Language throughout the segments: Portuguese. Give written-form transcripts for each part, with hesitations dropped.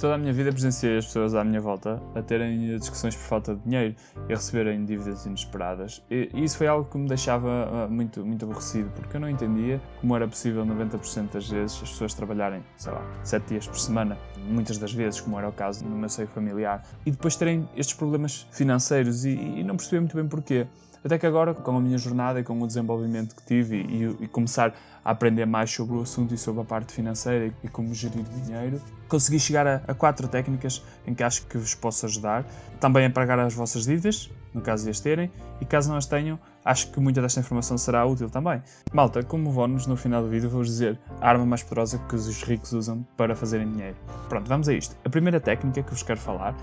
Toda a minha vida presenciei as pessoas à minha volta a terem discussões por falta de dinheiro e a receberem dívidas inesperadas. E isso foi algo que me deixava muito aborrecido, porque eu não entendia como era possível 90% das vezes as pessoas trabalharem, 7 dias por semana, muitas das vezes, como era o caso no meu seio familiar, e depois terem estes problemas financeiros e não percebia muito bem porquê. Até que agora, com a minha jornada e com o desenvolvimento que tive e começar a aprender mais sobre o assunto e sobre a parte financeira e como gerir dinheiro, consegui chegar a 4 técnicas em que acho que vos posso ajudar. Também a pagar as vossas dívidas, no caso de as terem, e caso não as tenham, acho que muita desta informação será útil também. Malta, como bónus, no final do vídeo vou-vos dizer a arma mais poderosa que os ricos usam para fazerem dinheiro. Pronto, vamos a isto. A primeira técnica que vos quero falar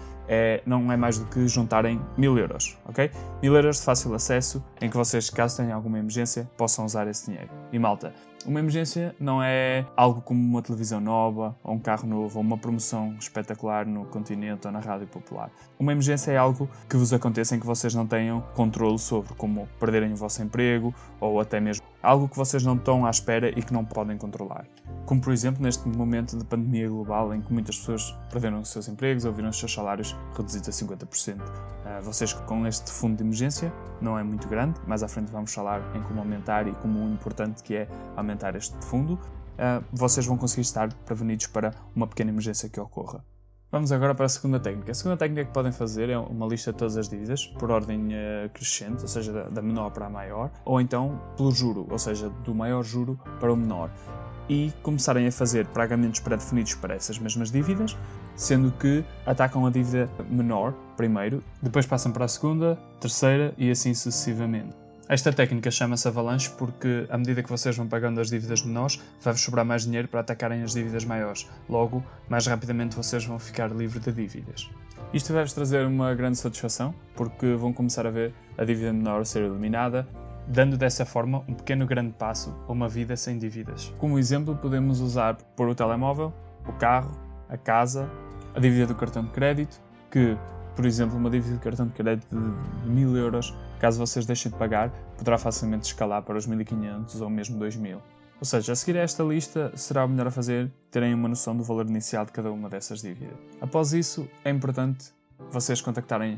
não é mais do que juntarem 1000 euros, ok? 1000 euros de fácil acesso em que vocês, caso tenham alguma emergência, possam usar esse dinheiro. E malta, uma emergência não é algo como uma televisão nova, ou um carro novo, ou uma promoção espetacular no Continente ou na Rádio Popular. Uma emergência é algo que vos aconteça em que vocês não tenham controle sobre, como perderem o vosso emprego, ou até mesmo algo que vocês não estão à espera e que não podem controlar. Como, por exemplo, neste momento de pandemia global em que muitas pessoas perderam os seus empregos ou viram os seus salários reduzidos a 50%. Vocês com este fundo de emergência não é muito grande, mais à frente vamos falar em como aumentar e como o importante que é aumentar este fundo, vocês vão conseguir estar prevenidos para uma pequena emergência que ocorra. Vamos agora para a segunda técnica. A segunda técnica que podem fazer é uma lista de todas as dívidas por ordem crescente, ou seja, da menor para a maior, ou então pelo juro, ou seja, do maior juro para o menor, e começarem a fazer pagamentos pré-definidos para essas mesmas dívidas, sendo que atacam a dívida menor primeiro, depois passam para a segunda, terceira e assim sucessivamente. Esta técnica chama-se avalanche porque, à medida que vocês vão pagando as dívidas menores, vai-vos sobrar mais dinheiro para atacarem as dívidas maiores. Logo, mais rapidamente vocês vão ficar livres de dívidas. Isto vai-vos trazer uma grande satisfação, porque vão começar a ver a dívida menor ser eliminada, dando dessa forma um pequeno grande passo a uma vida sem dívidas. Como exemplo, podemos usar por o telemóvel, o carro, a casa, a dívida do cartão de crédito, que, por exemplo, uma dívida de cartão de crédito de 1000 euros, caso vocês deixem de pagar, poderá facilmente escalar para os 1500 ou mesmo 2000. Ou seja, a seguir a esta lista, será o melhor a fazer terem uma noção do valor inicial de cada uma dessas dívidas. Após isso, é importante vocês contactarem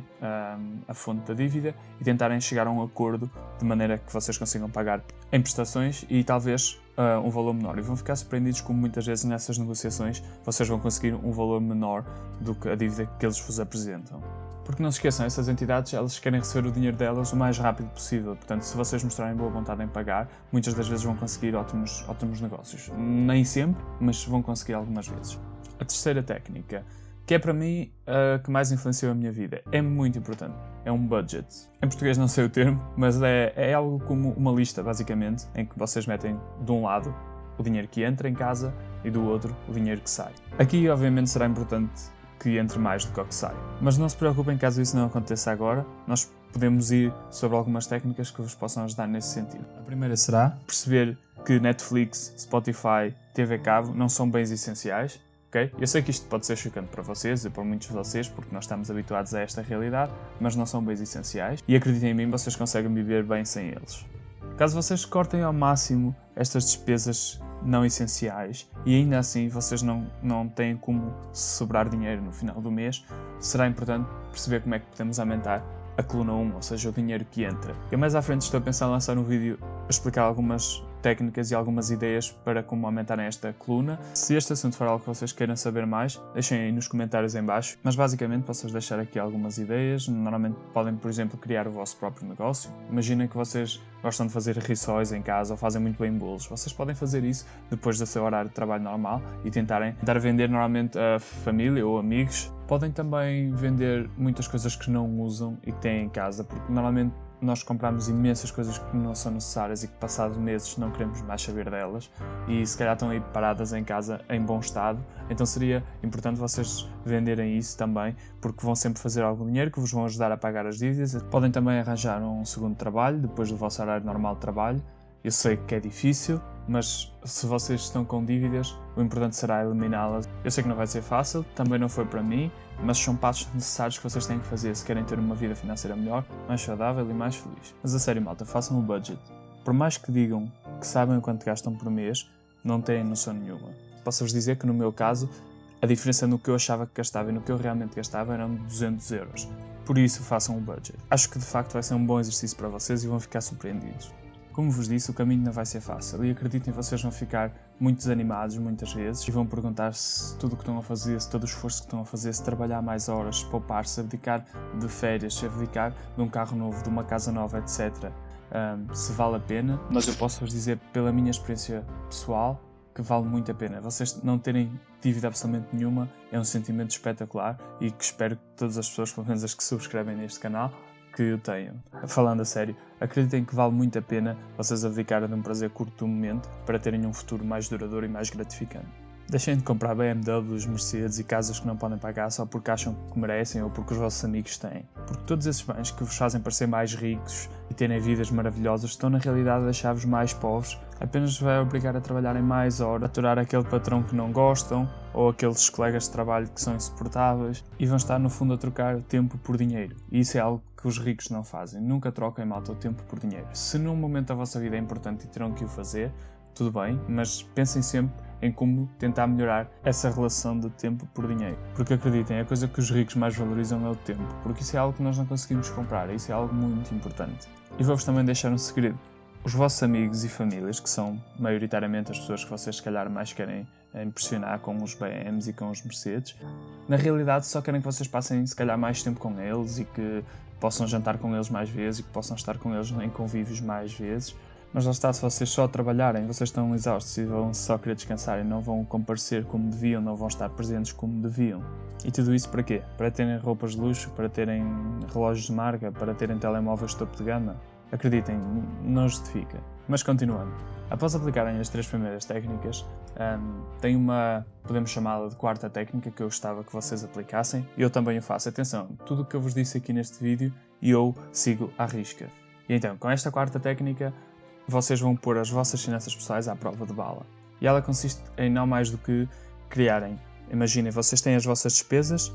a fonte da dívida e tentarem chegar a um acordo de maneira que vocês consigam pagar em prestações e talvez um valor menor. E vão ficar surpreendidos como muitas vezes nessas negociações vocês vão conseguir um valor menor do que a dívida que eles vos apresentam. Porque não se esqueçam, essas entidades elas querem receber o dinheiro delas o mais rápido possível. Portanto, se vocês mostrarem boa vontade em pagar, muitas das vezes vão conseguir ótimos negócios. Nem sempre, mas vão conseguir algumas vezes. A terceira técnica, que é para mim a que mais influenciou a minha vida, é muito importante. É um budget. Em português não sei o termo, mas é algo como uma lista, basicamente, em que vocês metem de um lado o dinheiro que entra em casa e do outro o dinheiro que sai. Aqui, obviamente, será importante que entre mais do que o que sai. Mas não se preocupem caso isso não aconteça agora, nós podemos ir sobre algumas técnicas que vos possam ajudar nesse sentido. A primeira será perceber que Netflix, Spotify, TV Cabo não são bens essenciais. Okay? Eu sei que isto pode ser chocante para vocês e para muitos de vocês, porque nós estamos habituados a esta realidade, mas não são bens essenciais e acreditem em mim, vocês conseguem viver bem sem eles. Caso vocês cortem ao máximo estas despesas não essenciais e ainda assim vocês não têm como sobrar dinheiro no final do mês, será importante perceber como é que podemos aumentar a coluna 1, ou seja, o dinheiro que entra. Eu mais à frente estou a pensar em lançar um vídeo a explicar algumas técnicas e algumas ideias para como aumentarem esta coluna. Se este assunto for algo que vocês queiram saber mais, deixem aí nos comentários em baixo, mas basicamente posso deixar aqui algumas ideias. Normalmente podem, por exemplo, criar o vosso próprio negócio. Imaginem que vocês gostam de fazer rissóis em casa ou fazem muito bem bolos. Vocês podem fazer isso depois do seu horário de trabalho normal e tentar vender normalmente a família ou amigos. Podem também vender muitas coisas que não usam e que têm em casa, porque normalmente nós compramos imensas coisas que não são necessárias e que passados meses não queremos mais saber delas e se calhar estão aí paradas em casa em bom estado, então seria importante vocês venderem isso também, porque vão sempre fazer algum dinheiro que vos vão ajudar a pagar as dívidas. Podem também arranjar um segundo trabalho depois do vosso horário normal de trabalho. Eu sei que é difícil, mas se vocês estão com dívidas, o importante será eliminá-las. Eu sei que não vai ser fácil, também não foi para mim, mas são passos necessários que vocês têm que fazer se querem ter uma vida financeira melhor, mais saudável e mais feliz. Mas a sério, malta, façam um budget. Por mais que digam que sabem o quanto gastam por mês, não têm noção nenhuma. Posso-vos dizer que no meu caso, A diferença no que eu achava que gastava e no que eu realmente gastava eram 200 euros. Por isso, façam um budget. Acho que de facto vai ser um bom exercício para vocês e vão ficar surpreendidos. Como vos disse, o caminho não vai ser fácil e acreditem, vocês vão ficar muito desanimados muitas vezes e vão perguntar se tudo o que estão a fazer, se todo o esforço que estão a fazer, se trabalhar mais horas, se poupar, se abdicar de férias, se abdicar de um carro novo, de uma casa nova, etc. Se vale a pena, mas eu posso vos dizer pela minha experiência pessoal que vale muito a pena. Vocês não terem dívida absolutamente nenhuma é um sentimento espetacular e que espero que todas as pessoas, pelo menos as que subscrevem neste canal, que o tenham. Falando a sério, acreditem que vale muito a pena vocês abdicarem de um prazer curto do momento para terem um futuro mais duradouro e mais gratificante. Deixem de comprar BMWs, Mercedes e casas que não podem pagar só porque acham que merecem ou porque os vossos amigos têm. Porque todos esses bens que vos fazem parecer mais ricos e terem vidas maravilhosas estão na realidade a deixar-vos mais pobres, apenas vos vai obrigar a trabalharem mais horas, a aturar aquele patrão que não gostam ou aqueles colegas de trabalho que são insuportáveis e vão estar no fundo a trocar tempo por dinheiro. E isso é algo que os ricos não fazem. Nunca troquem, malta, o tempo por dinheiro. Se num momento da vossa vida é importante e terão que o fazer, tudo bem, mas pensem sempre em como tentar melhorar essa relação de tempo por dinheiro. Porque acreditem, a coisa que os ricos mais valorizam é o tempo, porque isso é algo que nós não conseguimos comprar, isso é algo muito importante. E vou-vos também deixar um segredo. Os vossos amigos e famílias, que são maioritariamente as pessoas que vocês se calhar mais querem impressionar com os BMs e com os Mercedes, na realidade só querem que vocês passem se calhar mais tempo com eles e que possam jantar com eles mais vezes e que possam estar com eles em convívios mais vezes. Mas lá está, se vocês só trabalharem, vocês estão exaustos e vão só querer descansar e não vão comparecer como deviam, não vão estar presentes como deviam. E tudo isso para quê? Para terem roupas de luxo, para terem relógios de marca, para terem telemóveis de topo de gama? Acreditem, não justifica. Mas continuando. Após aplicarem as 3 primeiras técnicas, tem uma, podemos chamá-la de quarta técnica que eu gostava que vocês aplicassem e eu também o faço. Atenção, tudo o que eu vos disse aqui neste vídeo eu sigo à risca. E então, com esta quarta técnica, vocês vão pôr as vossas finanças pessoais à prova de bala. E ela consiste em não mais do que criarem. Imaginem, vocês têm as vossas despesas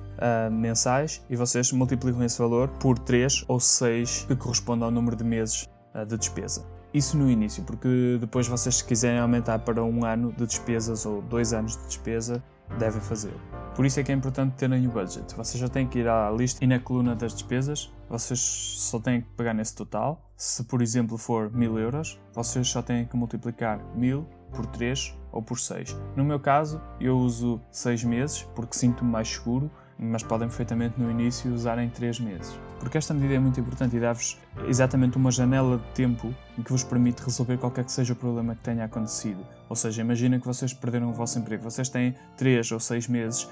mensais e vocês multiplicam esse valor por 3 ou 6 que corresponde ao número de meses de despesa. Isso no início, porque depois vocês, se quiserem aumentar para 1 ano de despesas ou 2 anos de despesa, devem fazê-lo. Por isso é que é importante terem o budget. Vocês já têm que ir à lista e na coluna das despesas, vocês só têm que pegar nesse total. Se, por exemplo, for 1000 euros, vocês só têm que multiplicar 1000 por 3 ou por 6. No meu caso, eu uso 6 meses porque sinto-me mais seguro, mas podem perfeitamente no início usar em 3 meses. Porque esta medida é muito importante e dá-vos exatamente uma janela de tempo em que vos permite resolver qualquer que seja o problema que tenha acontecido. Ou seja, imaginem que vocês perderam o vosso emprego. Vocês têm 3 ou 6 meses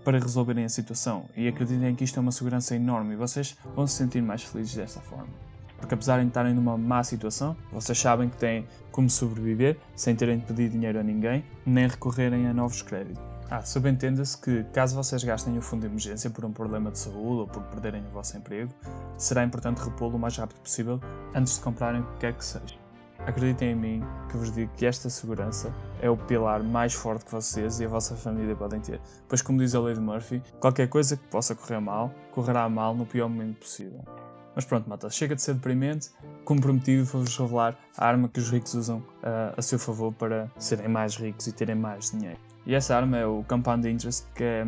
para resolverem a situação e acreditem que isto é uma segurança enorme e vocês vão se sentir mais felizes dessa forma. Porque apesar de estarem numa má situação, vocês sabem que têm como sobreviver sem terem de pedir dinheiro a ninguém, nem recorrerem a novos créditos. Subentenda-se que, caso vocês gastem o fundo de emergência por um problema de saúde ou por perderem o vosso emprego, será importante repô-lo o mais rápido possível antes de comprarem o que quer que seja. Acreditem em mim que vos digo que esta segurança é o pilar mais forte que vocês e a vossa família podem ter. Pois, como diz a lei de Murphy, qualquer coisa que possa correr mal, correrá mal no pior momento possível. Mas pronto, malta, chega de ser deprimente. Como prometido, vou-vos revelar a arma que os ricos usam a seu favor para serem mais ricos e terem mais dinheiro. E essa arma é o Compound Interest, que é,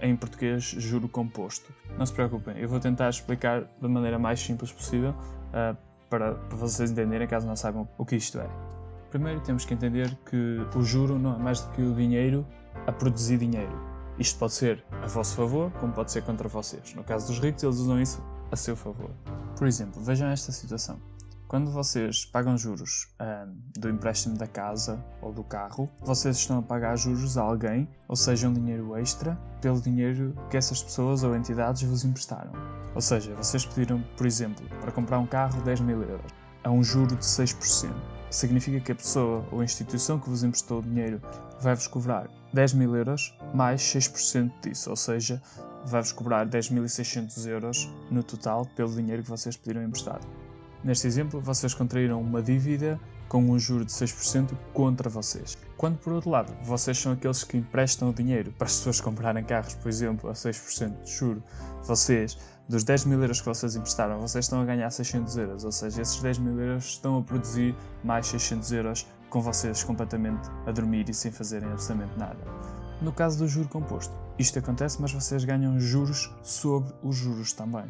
em português, juro composto. Não se preocupem, eu vou tentar explicar da maneira mais simples possível para vocês entenderem, caso não saibam o que isto é. Primeiro temos que entender que o juro não é mais do que o dinheiro a produzir dinheiro. Isto pode ser a vosso favor, como pode ser contra vocês. No caso dos ricos, eles usam isso a seu favor. Por exemplo, vejam esta situação. Quando vocês pagam juros do empréstimo da casa ou do carro, vocês estão a pagar juros a alguém, ou seja, um dinheiro extra, pelo dinheiro que essas pessoas ou entidades vos emprestaram. Ou seja, vocês pediram, por exemplo, para comprar um carro 10.000 euros, a um juro de 6%. Significa que a pessoa ou a instituição que vos emprestou o dinheiro vai-vos cobrar 10.000 euros mais 6% disso, ou seja, vai-vos cobrar 10.600 euros no total pelo dinheiro que vocês pediram emprestado. Neste exemplo, vocês contraíram uma dívida com um juro de 6% contra vocês. Quando, por outro lado, vocês são aqueles que emprestam o dinheiro para as pessoas comprarem carros, por exemplo, a 6% de juro, vocês, dos 10.000 euros que vocês emprestaram, vocês estão a ganhar 600 euros, ou seja, esses 10.000 euros estão a produzir mais 600 euros com vocês completamente a dormir e sem fazerem absolutamente nada. No caso do juro composto, isto acontece, mas vocês ganham juros sobre os juros também.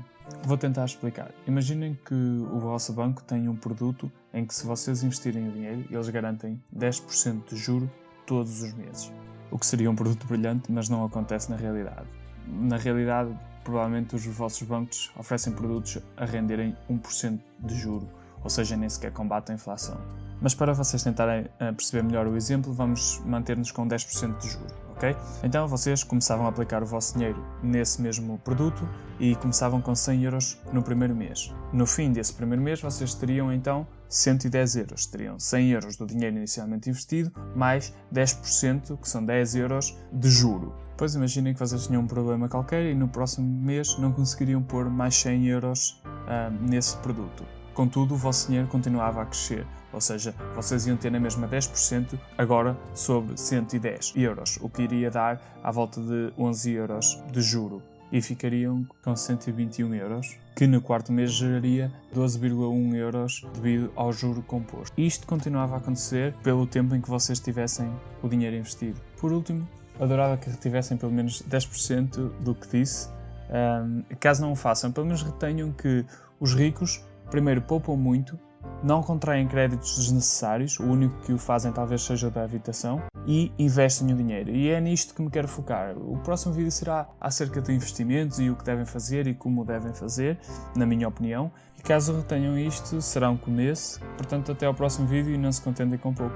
Vou tentar explicar. Imaginem que o vosso banco tem um produto em que, se vocês investirem o dinheiro, eles garantem 10% de juro todos os meses. O que seria um produto brilhante, mas não acontece na realidade. Na realidade, provavelmente os vossos bancos oferecem produtos a renderem 1% de juro, ou seja, nem sequer combate a inflação. Mas para vocês tentarem perceber melhor o exemplo, vamos manter-nos com 10% de juro, ok? Então vocês começavam a aplicar o vosso dinheiro nesse mesmo produto e começavam com 100 euros no primeiro mês. No fim desse primeiro mês vocês teriam então 110 euros. Teriam 100 euros do dinheiro inicialmente investido, mais 10%, que são 10 euros de juro. Depois imaginem que vocês tinham um problema qualquer e no próximo mês não conseguiriam pôr mais 100 euros nesse produto. Contudo, o vosso dinheiro continuava a crescer, ou seja, vocês iam ter na mesma 10% agora sobre 110 euros, o que iria dar à volta de 11 euros de juro. E ficariam com 121 euros, que no quarto mês geraria 12,1 euros devido ao juro composto. Isto continuava a acontecer pelo tempo em que vocês tivessem o dinheiro investido. Por último, adorava que retivessem pelo menos 10% do que disse. Caso não o façam, pelo menos retenham que os ricos primeiro poupam muito, não contraem créditos desnecessários, o único que o fazem talvez seja o da habitação, e investem o dinheiro. E é nisto que me quero focar. O próximo vídeo será acerca de investimentos e o que devem fazer e como o devem fazer, na minha opinião. E caso retenham isto, será um começo. Portanto, até ao próximo vídeo e não se contentem com pouco.